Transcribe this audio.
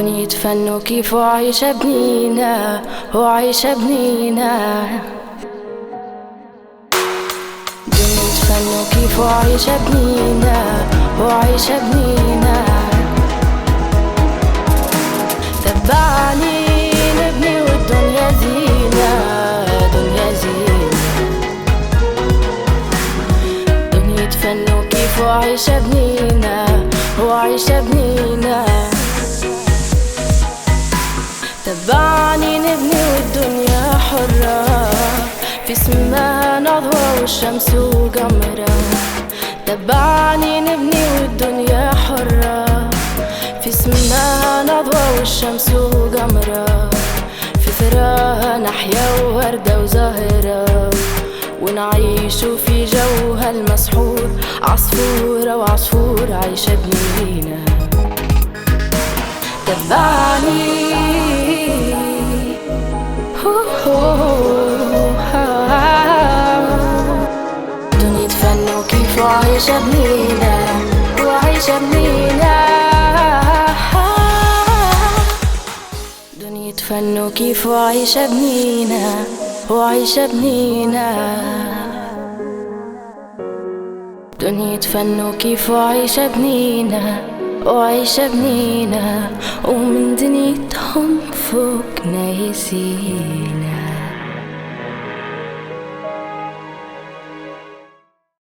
دنيا فن وكيف عايشة بنينا وعايشة بنينا. دنيا فن وكيف عايشة بنينا وعايشة بنينا. تبعني نبني والدنيا زينة، دنيا زينة. دنيا فن وكيف عايشة بنينا وعايشة بنينا. تبعني نبني والدنيا حرة، في سماها نضوى والشمس وقمرة. تبعني نبني والدنيا حرة، في سماها نضوى والشمس وقمرة. في ثراها نحيا ووردة وزهرة، ونعيش في جوها المسحور. عصفورة وعصفور عايشة بنينا. تبعني دنيا فن وكيف عايشة بنينا وعايشة بنينا. دنيا فن وكيف عايشة بنينا وعايشة بنينا. دنيا فن وكيف عايشة بنينا وعايشة بنينا. ومن دنيتهم فوقنا يسينا.